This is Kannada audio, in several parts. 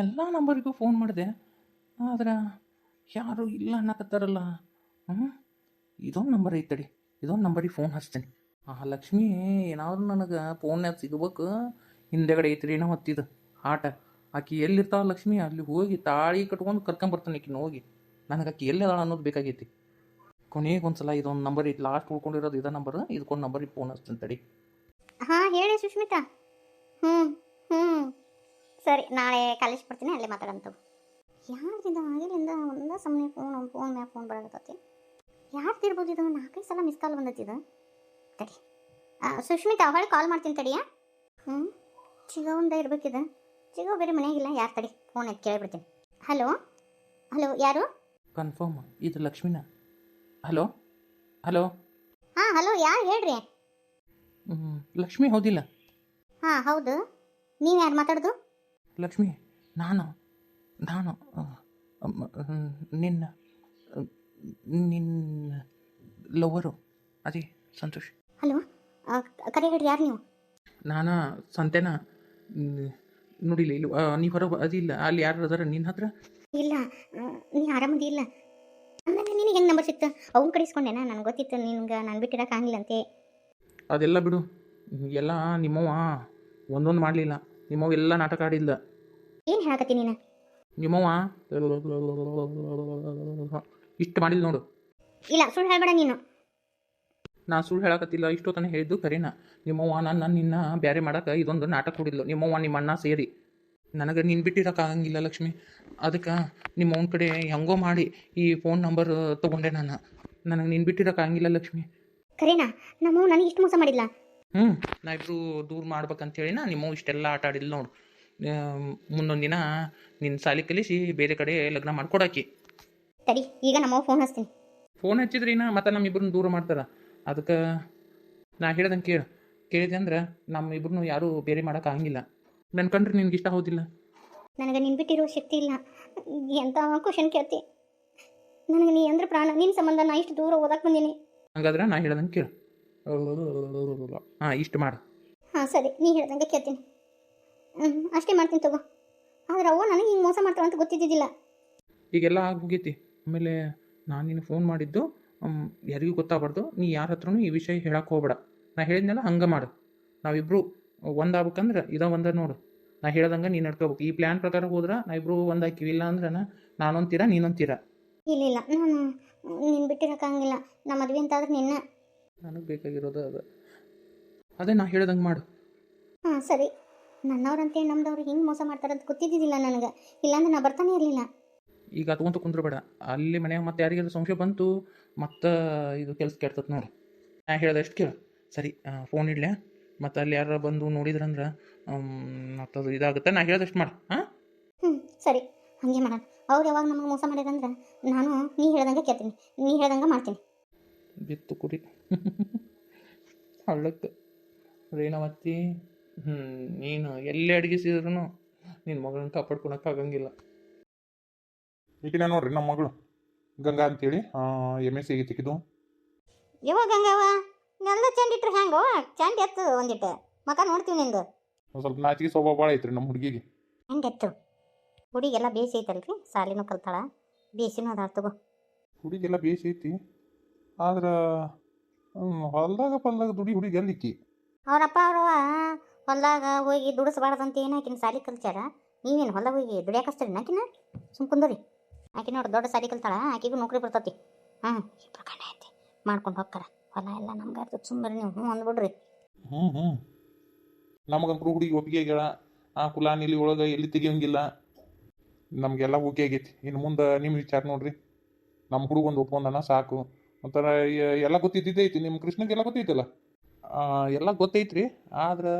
ಎಲ್ಲ ನಂಬರಿಗೂ ಫೋನ್ ಮಾಡಿದೆ, ಆದ್ರೆ ಯಾರು ಇಲ್ಲ ಅನ್ನಕತ್ತಾರಲ್ಲ. ಹ್ಞೂ ಇದೊಂದು ನಂಬರ್ ಐತಡಿ, ಇದೊಂದು ನಂಬರಿಗೆ ಫೋನ್ ಹಚ್ತೀನಿ. ಲಕ್ಷ್ಮಿ ಏನಾದ್ರು ನನಗೆ ಫೋನ್ಯಾಗ ಸಿಗ್ಬೇಕು. ಹಿಂದೆಗಡೆ ಐತ್ರಿ ಏನೋ ಹೊತ್ತಿದ್ದು ಆಟ. ಆಕಿ ಎಲ್ಲಿರ್ತಾವ ಲಕ್ಷ್ಮಿ ಅಲ್ಲಿ ಹೋಗಿ ತಾಳಿ ಕಟ್ಕೊಂಡು ಕರ್ಕೊಂಬರ್ತಾನೆ ಆಕಿನ ಹೋಗಿ. ನನಗೆ ಆಕಿ ಎಲ್ಲಿ ಅದಾಳ ಅನ್ನೋದು ಬೇಕಾಗೈತಿ. ಕೊನೆಗೆ ಒಂದ್ಸಲ ಇದೊಂದು ನಂಬರ್ ಐತಿ, ಲಾಸ್ಟ್ ಉಳ್ಕೊಂಡಿರೋದು ಇದೇ ನಂಬರ್, ಇದಕ್ಕೊಂದು ನಂಬರಿಗೆ ಫೋನ್ ಹಚ್ತೀನಿ ತಡಿ. ಹಾಂ ಹೇಳಿ ಸುಷ್ಮಿತಾ. ಹ್ಞೂ ಹ್ಞೂ ಸರಿ, ನಾಳೆ ಕಾಲೇಜ್ ಬರ್ತೀನಿ, ಅಲ್ಲೇ ಮಾತಾಡಂತ. ಯಾರ್ದಿಂದ ಆಗಿಲಿಂದ ಒಂದೇ ಸಮನೆ ಫೋನ್ ಮ್ಯಾಗ ಫೋನ್ ಬರಾಕತ್ತೈತಿ. ಯಾರ್ದಿರ್ಬೋದು ಇದು? 4-5 ಸಲ ಮಿಸ್ ಕಾಲ್ ಬಂದೈತಿದು. ತಡಿ ಸುಷ್ಮಿತಾ ಹೊಳೆ ಕಾಲ್ ಮಾಡ್ತೀನಿ ತಡಿಯಾ. ಚಿಗವಂದ ಇರ್ಬೇಕಿದೆ. ಚಿಗೋ ಬೇರೆ ಮನೆಯಾಗಿಲ್ಲ, ಯಾರು ತಡಿ ಫೋನ್ ಎತ್ತಿ ಕೇಳಿಬಿಡ್ತೀನಿ. ಹಲೋ ಹಲೋ, ಯಾರು? ಕನ್ಫರ್ಮ್ ಇದು ಲಕ್ಷ್ಮಿನ? Hello hello. ಹಾಂ ಹಲೋ, ಯಾರು ಹೇಳ್ರಿ? ಲಕ್ಷ್ಮಿ ಹೌದಿಲ್ಲ? ಹಾಂ ಹೌದು, ನೀವು ಯಾರು ಮಾತಾಡೋದು? ಲಕ್ಷ್ಮಿ ನಾನು ನಿನ್ನ ನಿನ್ನ ಲವರು ಅದೇ ಸಂತೋಷ್. ಹಲೋ, ಕರೆ ಹೇಳ್ರಿ, ಯಾರು ನೀವು? ನಾನು ಸಂತೆನ ನೋಡಿಲ್ಲ ಇಲ್ಲ, ನೀವು ಹೊರ ಅದಿಲ್ಲ, ಅಲ್ಲಿ ಯಾರು ಅದಾರ ನಿನ್ನ ಹತ್ರ? ಇಲ್ಲ, ನೀ ಆರಾಮದಿ ಇಲ್ಲ. ಆಮೇಲೆ ನಿನಗೆ ಹೆಂಗೆ ನಂಬರ್ ಸಿಕ್ತು? ಅವ್ನ ಕಡಿಸ್ಕೊಂಡೇನಾ? ನನಗೆ ಗೊತ್ತಿತ್ತು ನಿನ್ಗೆ ನಾನು ಬಿಟ್ಟಿರೋಕ್ಕಾಗಿಲ್ಲ ಅಂತೆ. ಅದೆಲ್ಲ ಬಿಡು, ಎಲ್ಲ ನಿಮ್ಮವ್ವ ಒಂದೊಂದು ಮಾಡಲಿಲ್ಲ. ನಿಮ್ಮವ್ವ ಎಲ್ಲ ನಾಟಕ ಆಡಿಲ್ಲ. ಏನು ಹೇಳಕತ್ತಿ ನೀನು? ನಿಮ್ಮವ್ವ ಇಷ್ಟು ಮಾಡಿಲ್ಲ ನೋಡು. ಇಲ್ಲ, ಸುಳ್ಳು ಹೇಳ್ಬೇಡ ನೀನು. ನಾನು ಸುಳ್ಳು ಹೇಳಕತ್ತಿಲ್ಲ, ಇಷ್ಟೊತ್ತನೇ ಹೇಳಿದ್ದು ಕರೀನಾ. ನಿಮ್ಮವ್ವ ನಿನ್ನ ಬ್ಯಾರೆ ಮಾಡಕ್ಕೆ ಇದೊಂದು ನಾಟಕ ಕೊಡಿಲ್ಲ. ನಿಮ್ಮವ್ವ ನಿಮ್ಮ ಅಣ್ಣ ಸೇರಿ ನನಗೆ ನೀನು ಬಿಟ್ಟಿರೋಕ್ಕಾಗಂಗಿಲ್ಲ ಲಕ್ಷ್ಮಿ. ಅದಕ್ಕೆ ನಿಮ್ಮವನ ಕಡೆ ಹೆಂಗೋ ಮಾಡಿ ಈ ಫೋನ್ ನಂಬರ್ ತೊಗೊಂಡೆ ನಾನು. ನನಗೆ ನೀನು ಬಿಟ್ಟಿರೋಕ್ಕಾಗಂಗಿಲ್ಲ ಲಕ್ಷ್ಮಿ. ಕರೀನಾ, ನಮ್ಮವು ನನಗೆ ಇಷ್ಟು ಮೋಸ ಮಾಡಿಲ್ಲ. ನಾ ಇಬ್ಬರು ದೂರ ಮಾಡ್ಬೇಕಂತೇಳಿ ನಿಮ್ಮವು ಇಷ್ಟೆಲ್ಲ ಆಟ ಆಡಿಲ್ಲ ನೋಡು. ಮುಂದೊಂದು ದಿನ ನಿನ್ನ ಸಾಲಿ ಕಲಿಸಿ ಬೇರೆ ಕಡೆ ಲಗ್ನ ಮಾಡ್ಕೊಡಾಕಿ. ತಡಿ, ಈಗ ನಮ್ಮವು ಫೋನ್ ಹಚ್ತೀನಿ. ಫೋನ್ ಹಚ್ಚಿದ್ರಿನ ಮತ್ತೆ ನಮ್ಮಿಬ್ಬರನ್ನ ದೂರ ಮಾಡ್ತಾರೆ. ಅದಕ್ಕೆ ನಾ ಹೇಳ್ದಂಗೆ ಕೇಳಿದೆ ಅಂದ್ರೆ ನಮ್ಮಿಬ್ಬರನ್ನು ಯಾರೂ ಬೇರೆ ಮಾಡೋಕ್ಕಾಗಂಗಿಲ್ಲ. ನನ್ನ ಕಂಡ್ರೆ ನಿನ್ಗೆ ಇಷ್ಟ ಹೌದಿಲ್ಲ? ನನಗೆ ನಿನ್ನ ಬಿಟ್ಟಿರೋ ಶಕ್ತಿ ಇಲ್ಲ. ಎಂಥ ಕ್ವಶನ್ ಕೇಳ್ತಿ? ನನಗೆ ನೀ ಅಂದ್ರೆ ಪ್ರಾಣ. ನಿನ್ನ ಸಂಬಂಧ ನಾ ಇಷ್ಟು ದೂರ ಓದಕ್ಕೆ ಬಂದೀನಿ. ಹಂಗಾದ್ರೆ ನಾ ಹೇಳ್ದಂಗೆ ಕೇಳು. ಇಷ್ಟು ಮಾಡು. ಹಾಂ ಸರಿ, ನೀ ಹೇಳ್ದಂಗೆ ಕೇಳ್ತೀನಿ. ಅಷ್ಟೇ ಮಾಡ್ತೀನಿ ತಗೋ. ಆದ್ರೆ ಅವ್ವ ನನಗೆ ಹಿಂಗೆ ಮೋಸ ಮಾಡ್ತಾಳೆ ಅಂತ ಗೊತ್ತಿದ್ದಿದ್ದಿಲ್ಲ. ಈಗೆಲ್ಲ ಹೋಗೈತಿ. ಆಮೇಲೆ ನಾನು ನಿನ್ನ ಫೋನ್ ಮಾಡಿದ್ದು ಯಾರಿಗೂ ಗೊತ್ತಾಗಬಾರ್ದು. ನೀ ಯಾರ ಹತ್ರನೂ ಈ ವಿಷಯ ಹೇಳಕ್ಕೆ ಹೋಗ್ಬೇಡ. ನಾ ಹೇಳಿದ್ನೆಲ್ಲ ಹಂಗೆ ಮಾಡು. ನಾವಿಬ್ಬರು ಒಂದಾಗ್ಬೇಕಂದ್ರೆ ಒಂದ ನೋಡು. ನಾ ಹೇಳ್ದಂಗೆ ನೀನು ನಡ್ಕೋಬೇಕು. ಈ ಪ್ಲ್ಯಾನ್ ಪ್ರಕಾರ ಹೋದ್ರೆ ನಾವಿಬ್ಬರು ಒಂದಾಕಿವಿ. ಇಲ್ಲ ಅಂದ್ರೆ ನಾನೊಂತೀರ ನೀನೊಂತೀರ. ಇಲ್ಲ ಇಲ್ಲ, ನಾನು ನಿನ್ನ ಬಿಟ್ಟಿರೋಕ್ಕಾಗಂಗಿಲ್ಲ. ನಮ್ಮ ಮದುವೆ ಅಂತಾದ್ರೆ ನಿನ್ನ. ನನಗೆ ಬೇಕಾಗಿರೋದು ಅದೇ ನಾ ಹೇಳ್ದಂಗೆ ಮಾಡು. ಹಾಂ ಸರಿ. ನನ್ನವ್ರಂತೆ ನಮ್ದವ್ರು ಹಿಂಗೆ ಮೋಸ ಮಾಡ್ತಾರಂತ ಗೊತ್ತಿದ್ದಿದ್ದಿಲ್ಲ ನನಗೆ. ಇಲ್ಲಾಂದ್ರೆ ನಾ ಬರ್ತಾನೆ ಇರಲಿಲ್ಲ. ಈಗ ಅತ್ಕೊಂತ ಕುಂದ್ರಬೇಡ. ಅಲ್ಲಿ ಮನೆಯಾಗ ಮತ್ತೆ ಯಾರಿಗಾರು ಸಂಶಯ ಬಂತು ಮತ್ತು ಇದು ಕೆಲಸ ಕೆಡ್ತದೆ ನೋಡು. ನಾ ಹೇಳ್ದಷ್ಟು ಕೇಳು. ಸರಿ, ಫೋನ್ ಇಡ್ಲೆ. ಮತ್ತು ಅಲ್ಲಿ ಯಾರು ಬಂದು ನೋಡಿದ್ರಂದ್ರೆ ಮತ್ತದು ಇದಾಗುತ್ತೆ. ನಾ ಹೇಳ್ದಷ್ಟು ಮಾಡು. ಸರಿ, ಹಾಗೆ ಮಾಡೋಣ. ಅವ್ರು ಯಾವಾಗ ನಮಗೆ ಮೋಸ ಮಾಡಿರಂದ್ರೆ ನಾನು ನೀ ಹೇಳ್ದಂಗೆ ಕೇಳ್ತೀನಿ, ನೀ ಹೇಳ್ದಂಗೆ ಮಾಡ್ತೀನಿ. ಬಿತ್ತು ಕುಡಿ ಹಳ್ಳಕ್ಕೆ ರೇಣವತ್ತಿ. ನೀನು ಎಲ್ಲೇ ಅಡಗಿಸಿದ್ರು ನಿನ್ನ ಮಗಳನ್ನ ಕಾಪಾಡ್ಕೊಳಕ್ಕಾಗಂಗಿಲ್ಲ. ಈಗಿನ ನೋಡ್ರಿ ನಮ್ಮ ಮಗಳು ಗಂಗಾ ಅಂತೇಳಿ MSc ತೆಗೆದು. ಯಾವಾಗ ಗಂಗಾವ ನೆಲದ ಚೆಂಡ ಇಟ್ರೆ ಹೆಂಗೋ? ಚೆಂಡ ಎತ್ತು ಒಂದಿಟ್ಟು ಮಕ ನೋಡ್ತೀವಿ ನಿಂದು. ಒಂದು ಸ್ವಲ್ಪ ನಾಚಿಕೆ ಸ್ವಭಾವ ಭಾಳ ಐತ್ರಿ ನಮ್ಮ ಹುಡುಗಿಗೆ. ಹೆಂಗೆ ಎತ್ತು? ಹುಡುಗೆಲ್ಲ ಬೇಸಿ ಐತಲ್ರಿ, ಸಾಲಿನೂ ಕಲ್ತಾಳ, ಬೇಸಿನೂ ಅದಾಳ ತಗೋ. ಹುಡುಗೆಲ್ಲ ಬೇಸಿ ಐತಿ, ಆದ್ರೆ ಹೊಲ್ದಾಗ ದುಡಿ ಹುಡುಗಿ ಎಲ್ಲಿಕ್ಕಿ? ಅವರಪ್ಪ ಅವರವ ಹೊಲ್ದಾಗ ಹೋಗಿ ದುಡಿಸ್ಬಾರ್ದಂತ ಏನಾಕಿನ ಸಾಲಿ ಕಲ್ಚಾರ. ನೀವೇನು ಹೊಲ್ದಾಗ ಹೋಗಿ ದುಡಿಯಾಕಸ್ತೀರಿ ನಾಕಿನ? ಸುಮ್ಕುಂದ್ರಿ. ಆಕೆ ನೋಡಿ ದೊಡ್ಡ ಸಾಲಿ ಕಲ್ತಾಳ, ಆಕೆಗೂ ನೌಕರಿ ಬರ್ತೈತಿ. ಇಬ್ಬರು ಕಣ್ಣೆ ಐತಿ ಮಾಡ್ಕೊಂಡು ಹೋಗ್ತಾರ. ಹೊಲ ಎಲ್ಲ ನಮ್ಗೆ ಇರ್ತದೆ. ಸುಮ್ಮನೆ ನೀವು ಅಂದ್ಬಿಡ್ರಿ. ನಮಗಂತೂ ಹುಡುಗಿ ಒಪ್ಪಿಗೆ ಆಗ್ಯಾಳ. ಆ ಕುಲ ನೀಲಿ ಒಳಗೆ ಎಲ್ಲಿ ತೆಗಿಯೋಂಗಿಲ್ಲ. ನಮಗೆಲ್ಲ ಓಕೆ ಆಗೈತಿ. ಇನ್ನು ಮುಂದೆ ನಿಮ್ಮ ವಿಚಾರ ನೋಡ್ರಿ. ನಮ್ಮ ಹುಡುಗೊಂದು ಒಪ್ಕೊಂಡನ ಸಾಕು. ಒಂಥರ ಎಲ್ಲ ಗೊತ್ತಿದ್ದಿದ್ದೇ ಐತಿ. ನಿಮ್ಮ ಕೃಷ್ಣಗೆಲ್ಲ ಗೊತ್ತೈತಲ್ಲ? ಎಲ್ಲ ಗೊತ್ತೈತ್ರಿ. ಆದ್ರೆ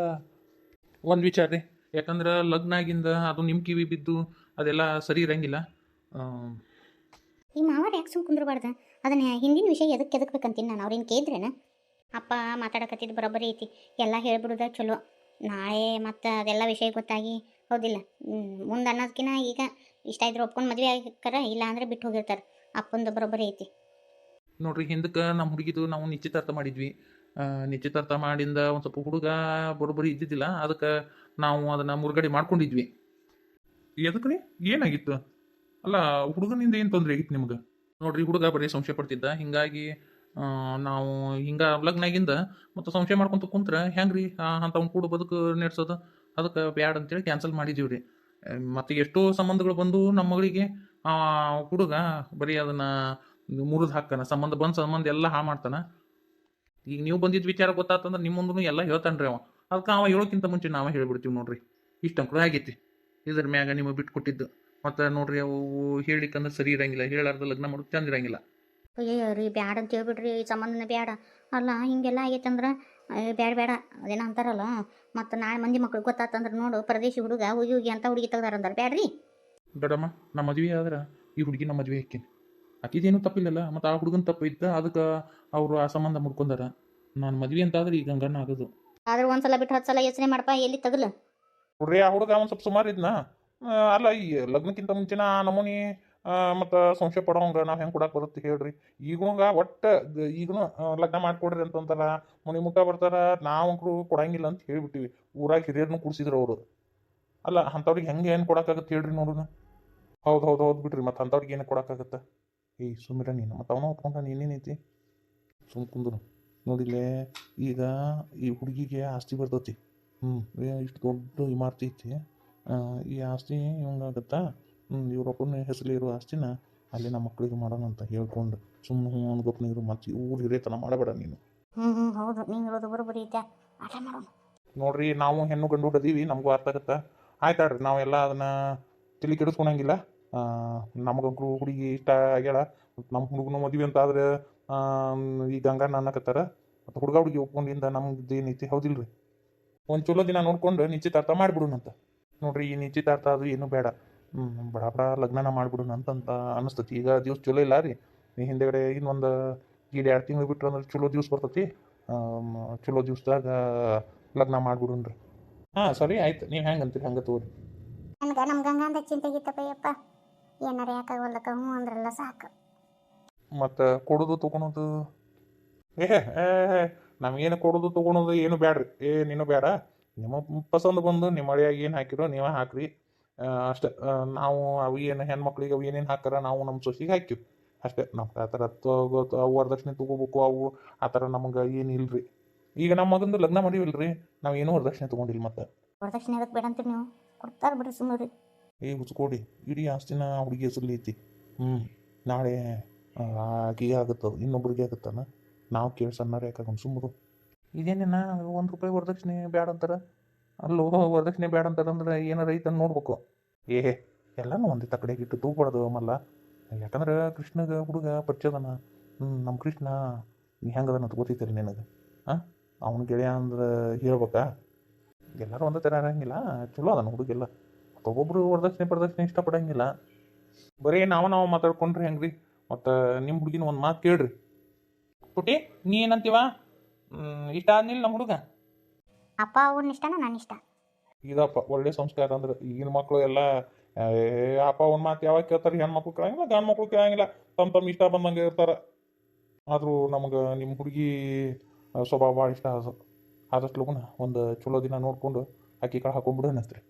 ಒಂದು ವಿಚಾರ ರೀ, ಯಾಕಂದ್ರೆ ಲಗ್ನ ಆಗಿಂದ ಅದು ನಿಮ್ಮ ಕಿವಿ ಬಿದ್ದು ಅದೆಲ್ಲ ಸರಿ ಇರಂಗಿಲ್ಲ. ಈ ಮಾವಾರ ಯಾಕೆ ಸುಮ್ ಕುಂದ್ರಬಾರ್ದ? ಅದನ್ನ ಹಿಂದಿನ ವಿಷಯ ಎದಕ್ಕೆ ಬೇಕಂತೀನಿ ನಾನು. ಅವ್ರೇನು ಕೇಳಿದ್ರೇನ? ಅಪ್ಪ ಮಾತಾಡಕತ್ತಿದ್ದು ಬರೋಬ್ಬರಿ ಐತಿ. ಎಲ್ಲ ಹೇಳ್ಬಿಡುದ ಚಲೋ. ನಾಳೆ ಮತ್ತು ಅದೆಲ್ಲ ವಿಷಯ ಗೊತ್ತಾಗಿ ಹೌದಿಲ್ಲ, ಮುಂದೆ ಅನ್ನೋದಕ್ಕಿಂತ ಈಗ ಇಷ್ಟ ಇದ್ರೆ ಒಪ್ಕೊಂಡು ಮದುವೆ ಆಗಿರ್ತಾರ, ಇಲ್ಲ ಅಂದರೆ ಬಿಟ್ಟು ಹೋಗಿರ್ತಾರೆ. ಅಪ್ಪಂದು ಬರೋಬ್ಬರಿ ಐತಿ ನೋಡ್ರಿ. ಹಿಂದಕ್ಕೆ ನಮ್ಮ ಹುಡುಗಿದು ನಾವು ನಿಶ್ಚಿತಾರ್ಥ ಮಾಡಿದ್ವಿ. ನಿಶ್ಚಿತಾರ್ಥ ಮಾಡಿಂದ ಒಂದು ಸ್ವಲ್ಪ ಹುಡುಗ ಬರೋಬ್ಬರಿ ಇದ್ದಿದ್ದಿಲ್ಲ. ಅದಕ್ಕೆ ನಾವು ಅದನ್ನು ಮುರುಗಡೆ ಮಾಡ್ಕೊಂಡಿದ್ವಿ. ಎದಕ್ರಿ ಏನಾಗಿತ್ತು ಅಲ್ಲ ಹುಡುಗನಿಂದ ಏನು ತೊಂದರೆ ಆಗಿತ್ತು ನಿಮ್ಗೆ ನೋಡ್ರಿ ಹುಡುಗ ಬರೀ ಸಂಶಯ ಪಡ್ತಿದ್ದ ಹಿಂಗಾಗಿ ನಾವು ಹಿಂಗ ಲಗ್ನಾಗಿಂದ ಮತ್ತು ಸಂಶಯ ಮಾಡ್ಕೊಂತ ಕುಂತ್ರ ಹೆಂಗ್ರಿ ಅಂಥವ್ನ ಕೂಡ ಬದುಕು ನಡೆಸೋದು ಅದಕ್ಕೆ ಬ್ಯಾಡ್ ಅಂತೇಳಿ ಕ್ಯಾನ್ಸಲ್ ಮಾಡಿದೀವಿ ರೀ ಮತ್ತು ಎಷ್ಟೋ ಸಂಬಂಧಗಳು ಬಂದು ನಮ್ಮ ಮಗಳಿಗೆ ಆ ಹುಡುಗ ಬರೀ ಅದನ್ನ ಮುರಿದು ಹಾಕ್ತಾನ ಸಂಬಂಧ ಎಲ್ಲ ಮಾಡ್ತಾನ ಈಗ ನೀವು ಬಂದಿದ್ದ ವಿಚಾರ ಗೊತ್ತಾತಂದ್ರೆ ನಿಮ್ಮ ಮುಂದೂ ಎಲ್ಲ ಹೇಳ್ತಾನ್ರಿ ಅವ ಅದಕ್ಕೆ ಅವ ಹೇಳೋಕ್ಕಿಂತ ಮುಂಚೆ ನಾವೇ ಹೇಳ್ಬಿಡ್ತೀವಿ ನೋಡ್ರಿ ಇಷ್ಟ ಅಂಕರು ಆಗೈತಿ ಇದ್ರ ಮ್ಯಾಗ ನಿಮಗೆ ಬಿಟ್ಟು ಕೊಟ್ಟಿದ್ದು ಮತ್ತು ನೋಡ್ರಿ ಅವು ಹೇಳಿಕಂದ್ರೆ ಸರಿ ಇರಂಗಿಲ್ಲ ಹೇಳಾರ್ದ ಲಗ್ನ ಮಾಡೋದು ಚಂದ ಇರಂಗಿಲ್ಲ ಅಯ್ಯೋ ರೀ ಬ್ಯಾಡ ಅಂತ ಹೇಳ್ಬಿಡ್ರಿ ಈ ಸಂಬಂಧನ ಬೇಡ ಅಲ್ಲ ಹಿಂಗೆಲ್ಲ ಆಗೈತೆ ಅಂದ್ರೆ ಬೇಡ ಬೇಡ ಅದೇನೋ ಅಂತಾರಲ್ಲ ಮತ್ತು ನಾಳೆ ಮಂದಿ ಮಕ್ಳು ಗೊತ್ತಾತಂದ್ರೆ ನೋಡು ಪರದೇಶಿ ಹುಡುಗ ಹೋಗಿ ಹೋಗಿ ಅಂತ ಹುಡುಗಿ ತೆಗ್ದಾರಂದಾರ ಬ್ಯಾಡ್ರಿ ದೊಡ್ಡಮ್ಮ ನಮ್ಮ ಮದುವೆ ಆದ್ರೆ ಈ ಹುಡುಗಿ ನಮ್ಮ ಮದುವೆ ಹಾಕೇನಿ ಆಕಿದೇನು ತಪ್ಪಿಲ್ಲಲ್ಲ ಮತ್ತು ಆ ಹುಡುಗನ ತಪ್ಪು ಇದ್ದ ಅದಕ್ಕೆ ಅವರು ಆ ಸಂಬಂಧ ಮುಡ್ಕೊಂಡಾರ ನಾನು ಮದುವೆ ಅಂತ ಆದ್ರೆ ಈಗ ಗಂಡ ಆಗೋದು ಆದ್ರೆ ಒಂದ್ಸಲ ಬಿಟ್ಟು 10 ಸಲ ಯೋಚನೆ ಮಾಡಪ್ಪ ಎಲ್ಲಿ ತಗಲು ನೋಡ್ರಿ ಆ ಹುಡುಗ ಒಂದು ಸ್ವಲ್ಪ ಸುಮಾರು ಇದ್ನ ಅಲ್ಲ ಈ ಲಗ್ನಕ್ಕಿಂತ ಮುಂಚಿನ ಆ ನಮೂನಿ ಮತ್ತು ಸಂಶಯ ಪಡೋಂಗ ನಾವು ಹೆಂಗೆ ಕೊಡಕ್ಕೆ ಬರುತ್ತೆ ಹೇಳ್ರಿ ಈಗೂಂಗ ಒಟ್ಟು ಈಗೂ ಲಗ್ನ ಮಾಡಿಕೊಡ್ರಿ ಅಂತಂತಾರ ಮನೆ ಮುಟ್ಟ ಬರ್ತಾರ ನಾವಂಕರು ಕೊಡಂಗಿಲ್ಲ ಅಂತ ಹೇಳ್ಬಿಟ್ಟಿವಿ ಊರಾಗ ಹಿರಿಯರ್ನು ಕೂಡ್ಸಿದ್ರು ಅವರು ಅಲ್ಲ ಅಂಥವ್ರಿಗೆ ಹೆಂಗೆ ಏನು ಕೊಡೋಕ್ಕಾಗತ್ತೆ ಹೇಳ್ರಿ ನೋಡೋಣ ಹೌದು ಬಿಡ್ರಿ ಮತ್ತು ಅಂಥವ್ರಿಗೆ ಏನು ಕೊಡೋಕ್ಕಾಗತ್ತೆ ಸುಮ್ಮಿರ ನೀನು ಮತ್ತು ಅವನ ಒಪ್ಕೊಂಡ ನೀನೇನೈತಿ ಸುಮ್ ಕುಂದ್ರು ನೋಡಿಲ್ಲೇ ಈಗ ಈ ಹುಡುಗಿಗೆ ಆಸ್ತಿ ಬರ್ತೈತಿ ಇಷ್ಟು ದೊಡ್ಡ ಇಮಾರ್ತಿ ಐತಿ ಈ ಆಸ್ತಿ ಇವಂಗಾಗತ್ತಾ ಇವ್ರೊಬ್ಬನ ಹೆಸರು ಇರೋ ಆಸ್ತಿನ ಅಲ್ಲಿ ನಮ್ಮ ಮಕ್ಕಳಿಗೆ ಮಾಡೋಣ ಅಂತ ಹೇಳ್ಕೊಂಡು ಸುಮ್ಮನೆ ಹ್ಞೂ ಅನ್ಗೊಪ್ಪ ನೀರು ಮತ್ತೆ ಊರು ಹಿರಿಯತನ ಮಾಡಬೇಡ ನೀನು ಹೌದು ನೀವು ಹೇಳೋದು ಬರೋಬ್ಬರಿ ಐತೆ ಆಟ ಮಾಡೋಣ ನೋಡ್ರಿ ನಾವು ಹೆಣ್ಣು ಗಂಡು ಅದೀವಿ ನಮಗೂ ಅರ್ಥ ಆಗತ್ತೆ ಆಯ್ತಾಡ್ರಿ ನಾವೆಲ್ಲ ಅದನ್ನ ತಲೆ ಕೆಡಿಸ್ಕೊಳಂಗಿಲ್ಲ ನಮಗಂಕರು ಹುಡುಗಿ ಇಷ್ಟ ಆಗ್ಯಾಳ ನಮ್ಮ ಹುಡುಗನ ಮದುವೆ ಅಂತ ಆದ್ರೆ ಈ ಗಂಗಾ ಅನ್ನಕತ್ತಾರ ಮತ್ತು ಹುಡುಗಿ ಒಪ್ಕೊಂಡಿಂದ ನಮ್ದು ಏನೈತಿ ಹೌದಿಲ್ರಿ ಒಂದು ಚಲೋ ದಿನ ನೋಡ್ಕೊಂಡು ನಿಶ್ಚಿತಾರ್ಥ ಮಾಡಿಬಿಡೋಣಂತ ನೋಡ್ರಿ ಈ ನಿಶ್ಚಿತಾರ್ಥ ಅದು ಏನೂ ಬೇಡ ಬಡ ಲಗ್ನನ ಮಾಡಿಬಿಡೋಣ ಅಂತಂತ ಅನಿಸ್ತತಿ ಈಗ ದಿವ್ಸ ಚಲೋ ಇಲ್ಲ ರೀ ಹಿಂದೆಗಡೆ ಇನ್ನೊಂದು 2 ತಿಂಗಳು ಬಿಟ್ರು ಅಂದ್ರೆ ಚಲೋ ದಿವ್ಸ ಬರ್ತೈತಿ ಚಲೋ ದಿವ್ಸದಾಗ ಲಗ್ನ ಮಾಡಿಬಿಡೋಣ್ರಿ ಸರಿ ಆಯ್ತು ನೀವು ಹೆಂಗೆ ಅಂತೀರಿ ಹಂಗೆ ತಗೋರಿ ನನಗೆ ನಮ್ಮ ಗಂಗಾಂದ ಚಿಂತೆ ಗೀತಪ್ಪಯ್ಯಪ್ಪ ಏನಾರ ಯಾಕಾಗಲ್ಲಕ್ಕ ಹ್ಞೂ ಅಂದ್ರಲ್ಲ ಸಾಕು ಮತ್ತು ಕೊಡೋದು ತೊಗೊಳೋದು ನಮಗೇನು ಕೊಡೋದು ತೊಗೊಳೋದು ಏನು ಬೇಡ್ರಿ ಏನೇನು ಬೇಡ ನಿಮ್ಮ ಪಸಂದ್ ಬಂದು ನಿಮ್ಮ ಮಳೆಯಾಗಿ ಏನು ಹಾಕಿರೋ ನೀವೇ ಹಾಕ್ರಿ ಅಷ್ಟೇ ನಾವು ಅವು ಏನು ಹೆಣ್ಮಕ್ಳಿಗೆ ಅವು ಏನೇನು ಹಾಕಾರ ನಾವು ನಮ್ಮ ಸೊಸಿಗೆ ಹಾಕಿವಿ ಅಷ್ಟೇ ನಮ್ಗೆ ಆ ಥರ ಅವು ವರದಕ್ಷಿಣೆ ತೊಗೋಬೇಕು ಅವು ಆ ಥರ ನಮಗೆ ಏನು ಇಲ್ರಿ ಈಗ ನಮ್ಮ ಮಗಂದು ಲಗ್ನ ಮಾಡಿವಿಲ್ರಿ ನಾವೇನು ವರದಕ್ಷಿಣೆ ತೊಗೊಂಡಿಲ್ಲ ಮತ್ತೆ ವರದಕ್ಷಿಣೆ ಅದಕ್ಕೆ ಬೇಡ ಅಂತೀರಿ ನೀವು ಕೊಡ್ತಾರೆ ಬಿಡ್ರಿ ಸುಮ್ಮನೆ ಹುಚ್ಕೊಡಿ ಇಡೀ ಆಸ್ತಿನ ಹುಡುಗಿ ಹೆಸರಲ್ಲಿ ಐತಿ ನಾಳೆ ಆಕೆಗೆ ಆಗುತ್ತದು ಇನ್ನೊಬ್ರಿಗೆ ಆಗುತ್ತಾನ ನಾವು ಕೇಳ್ಸನ್ನಾರ ಯಾಕಾಗಮ್ ಸುಮ್ಮರು ಇದೇನೇನ ₹1 ವರದಕ್ಷಿಣೆ ಬ್ಯಾಡ ಅಂತಾರ ಅಲ್ಲೋ ವರದಕ್ಷಿಣೆ ಬ್ಯಾಡ ಅಂತಾರಂದ್ರೆ ಏನಾರ ಐತನ್ನು ನೋಡ್ಬೇಕು ಎಲ್ಲನೂ ಒಂದೇ ತಕಡೆಗೆ ಇಟ್ಟು ತೂಗ್ಬಾರ್ದು ಮಲ್ಲ ಯಾಕಂದ್ರೆ ಕೃಷ್ಣಗೆ ಹುಡುಗ ಪರಿಚಯದನ ನಮ್ಮ ಕೃಷ್ಣ ಹೆಂಗದನ ಅಂತ ಗೊತ್ತೈತರಿ ನಿನಗೆ ಅವನ ಗೆಳೆಯ ಅಂದ್ರೆ ಹೇಳ್ಬೇಕಾ ಎಲ್ಲರೂ ಒಂದೇ ಥರ ಇರಂಗಿಲ್ಲ ಚಲೋ ಅದನ್ನ ಹುಡುಗೆಲ್ಲ ಒಬ್ಬೊಬ್ರು ವರದಕ್ಷಿಣೆ ಇಷ್ಟಪಡಂಗಿಲ್ಲ ಬರೀ ನಾವು ಮಾತಾಡ್ಕೊಂಡ್ರಿ ಹೆಂಗ್ರಿ ಮತ್ತು ನಿಮ್ಮ ಹುಡುಗಿನ ಒಂದು ಮಾತು ಕೇಳ್ರಿ ಪುಟಿ ನೀ ಏನಂತೀವ ಇಷ್ಟ ಆದ್ನಿಲ್ಲ ನಮ್ಮ ಹುಡುಗ ಅಪ್ಪ ಅವ್ರನ್ನ ಇಷ್ಟನ ನನ್ನ ಇಷ್ಟ ಇದಪ್ಪ ಒಳ್ಳೆ ಸಂಸ್ಕಾರ ಅಂದ್ರೆ ಈಗಿನ ಮಕ್ಕಳು ಎಲ್ಲ ಅಪ್ಪ ಒಂದು ಮಾತು ಯಾವಾಗ ಕೇಳ್ತಾರೆ ಹೆಣ್ಮಕ್ಳು ಕೇಳಂಗಿಲ್ಲ ಗಂಡು ಮಕ್ಳು ಕೇಳಂಗಿಲ್ಲ ತಮ್ಮ ಇಷ್ಟ ಬಂದಂಗೆ ಇರ್ತಾರೆ ಆದರೂ ನಮಗೆ ನಿಮ್ಮ ಹುಡುಗಿ ಸ್ವಭಾವ ಭಾಳ ಇಷ್ಟ ಆದಷ್ಟು ಲಗುನ ಒಂದು ಚಲೋ ದಿನ ನೋಡಿಕೊಂಡು ಆಕೆ ಕಡೆ ಹಾಕೊಂಡ್ಬಿಡು ಅನ್ನಿಸ್ತ್ರಿ